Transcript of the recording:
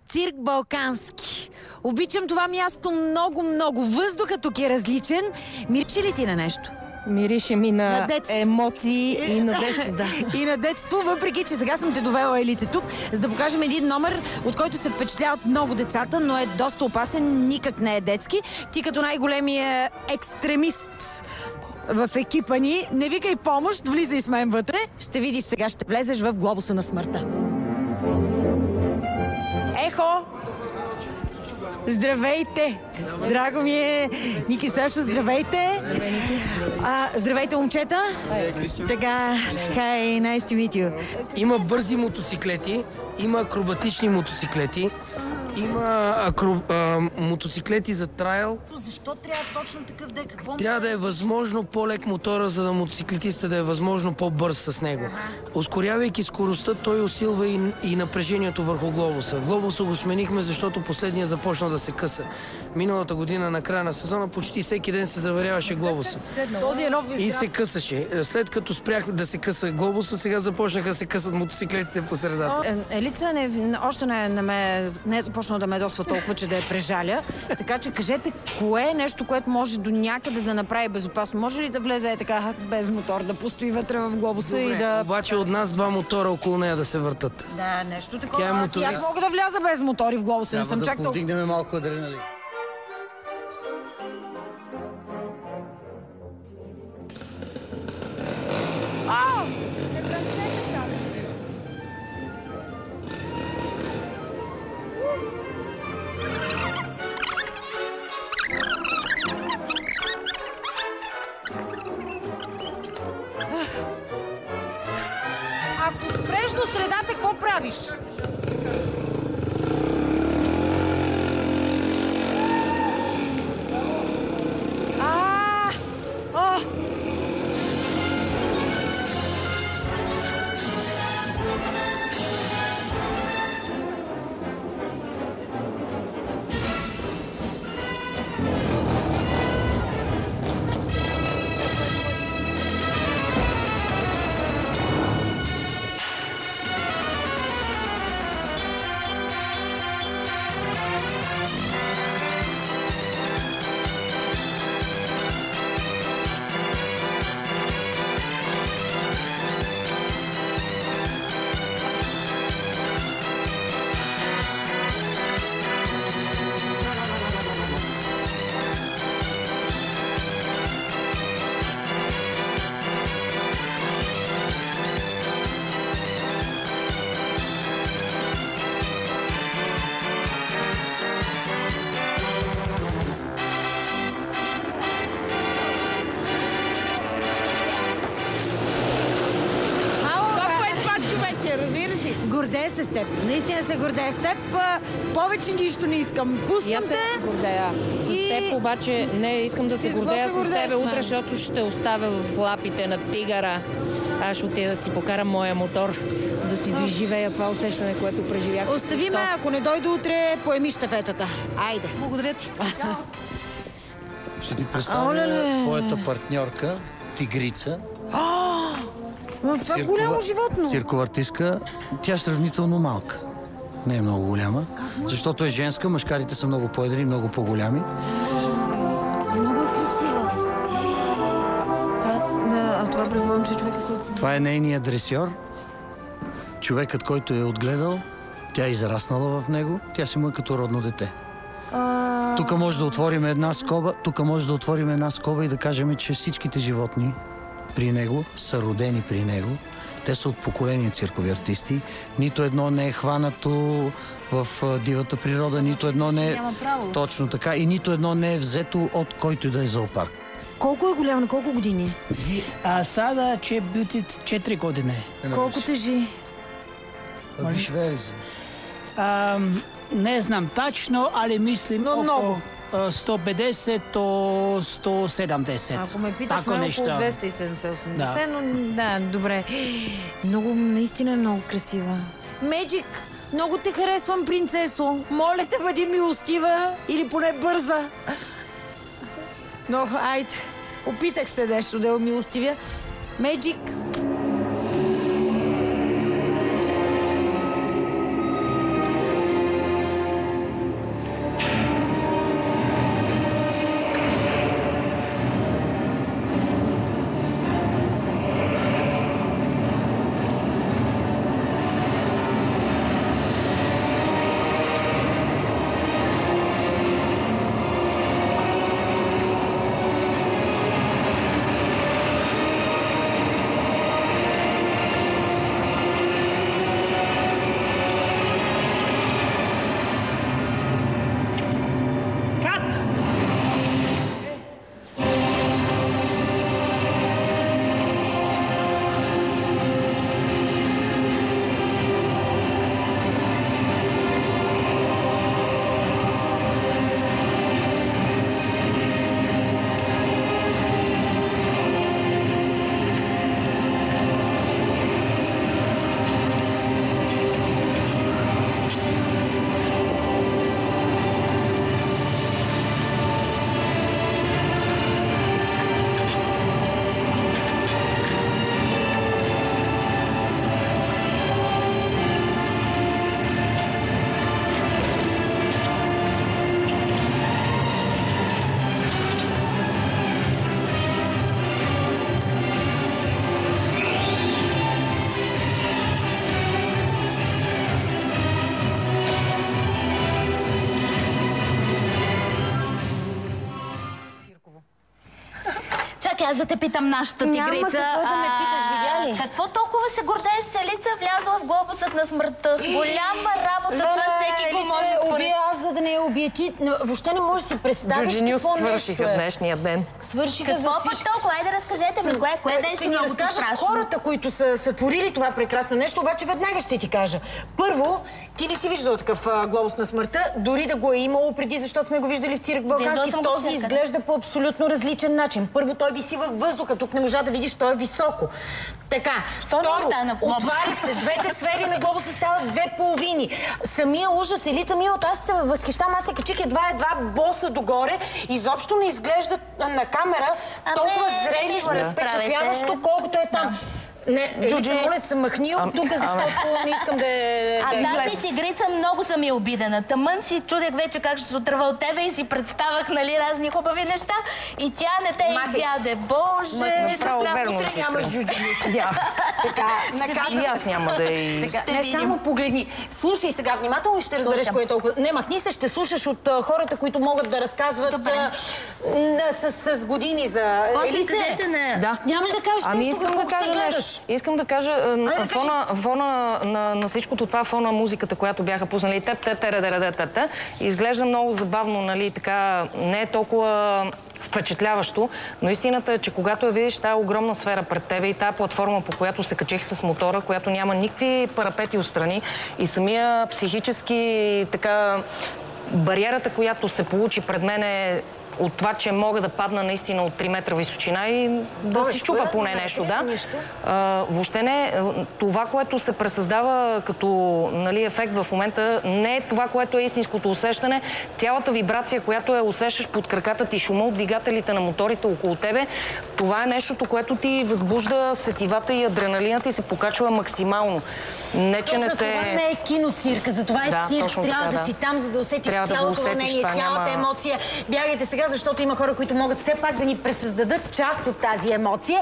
Цирк Балкански. Обичам това място много. Въздухът тук е различен. Мириши ли ти на нещо? Мирише ми на емоции и на детство, да. И на детство, въпреки че сега съм те довела, Елице, тук, за да покажем един номер, от който се впечатляват много децата, но е доста опасен, никак не е детски. Ти като най-големия екстремист в екипа ни, не викай помощ, влизай с мен вътре. Ще видиш сега, ще влезеш в глобуса на смъртта. Ехо! Здравейте! Драго ми е Ники Сашо, здравейте! Здравейте, момчета! Така, hi, nice to meet you. Има бързи мотоциклети, има акробатични мотоциклети, има мотоциклети за трайл. Защо трябва точно такъв да е? Какво? Трябва да е възможно по-лек мотора, за да мотоциклетиста да е възможно по-бърз с него. Ускорявайки скоростта, той усилва и напрежението върху глобуса. Глобуса го сменихме, защото последния започна да се къса. Миналата година на края на сезона почти всеки ден се заваряваше глобуса. Този е нов и се късаше. След като спрях да се къса глобуса, сега започнаха да се късат мотоциклетите по средата. Елица още не е започнал да ме досва толкова, че да я прежаля. Така че кажете, кое е нещо, което може до някъде да направи безопасно? Може ли да влезе така без мотор, да постои вътре в глобуса? Добре, и да... обаче от нас два мотора около нея да се въртат. Да, нещо такова. Тя е моторист. Аз мога да вляза без мотори в глобуса. Не съм чак толкова. Повдигнем малко адреналин. Ако спреш до средата, какво правиш? Гордея се с теб. Наистина се гордея с теб. Повече нищо не искам. Пускам те. Аз се гордея. С теб обаче не искам да се гордея с тебе утре, защото ще оставя в лапите на тигъра. Аз ще отида да си покарам моя мотор, да си доживея това усещане, което преживях. Остави ме, ако не дойде утре, поеми щафетата. Айде. Благодаря ти. Ще ти представя твоята партньорка, тигрица. Това е голямо животно. Циркова артистка. Тя е сравнително малка. Не е много голяма. Защото е женска, мъжкарите са много по-едри, много по-голями. Много е красива. Това предполагам, че човекът, който се... Това е нейният дресьор. Човекът, който е отгледал, тя е израснала в него. Тя си му е като родно дете. Тук може да отворим една скоба. Тук може да отворим една скоба и да кажем, че всичките животни при него са родени при него. Те са от поколение циркови артисти. Нито едно не е хванато в дивата природа, нито едно не е... Точно така. И нито едно не е взето от който и да е зоопарк. Колко е голям, на колко години? Sada će biti 4 godine. Колко тежи? Виж веризи. Ne znam tačno, ali mislim No, oko mnogo. 150 до 170. Ако ме питаш, Тако около нещо. 270-80, Да. но да, добре. Много, наистина е много красива. Меджик, много те харесвам, принцесо. Моля те, бъди милостива или поне бърза. Но, айде, опитах се нещо да я милостивя. Меджик. аз да те питам нашата тигрица. Няма какво да ме питаш, видя ли? Какво толкова се гордееш с Елица, влязла в глобусът на смъртта? Голяма работа, това всеки го може според... Аз, за да не я убия ти, въобще не можеш да си представиш Джуджи Нюс какво свършиха нещо е. днешния ден. Свършиха Какво за пък всички. толкова? Айде разкажете ми, кое беше Ще ни много разкажат страшно? хората, които са творили това прекрасно нещо, обаче веднага ще ти кажа. Първо, ти не си виждала такъв глобус на смъртта, дори да го е имало преди, защото сме го виждали в цирк Балкански. Този изглежда по абсолютно различен начин. Първо, той виси във въздуха, тук не можа да видиш, той е високо. Така, второ, отваря се, двете сфери на глобуса стават две половини. Самия ужас, Елица Милата, аз се възхищавам, аз се качих едва боса догоре, изобщо не изглежда на камера толкова зрелищно, впечатляващо, колкото е там. Не, Елица, моля се, махни от тук, защото не искам да тази тигрица много съм и обидена. Тъмън си чудех вече как ще се отърва от тебе и си представях, нали, разни хубави неща. И тя не те изяде. Боже! Утре нямаш Джуджи. И аз няма да Не само погледни. Слушай сега внимателно и ще разбереш кое е толкова. Не, махни се, ще слушаш от хората, които могат да разказват с години за Елица. Няма ли да кажеш нещо, какво се гледаш? Искам да кажа, фона на всичкото това, фона музиката, която бяха пуснали, изглежда много забавно, нали, така, не е толкова впечатляващо, но истината е, че когато я видиш тая огромна сфера пред тебе и тая платформа, по която се качих с мотора, която няма никакви парапети отстрани и самия психически така бариерата, която се получи пред мен е от това, че мога да падна наистина от 3 метра височина и да си щупа поне нещо, да. Въобще не. Това, което се пресъздава като, нали, ефект в момента, не е това, което е истинското усещане. Цялата вибрация, която усещаш под краката ти, шума от двигателите на моторите около тебе, това е нещото, което ти възбужда сетивата и адреналинът и се покачва максимално. Не, че не се... Това не е киноцирка, затова е цирк. Трябва да си там, за да усетиш цялото вълнение, цялата емоция. Бягайте сега, защото има хора, които могат все пак да ни пресъздадат част от тази емоция.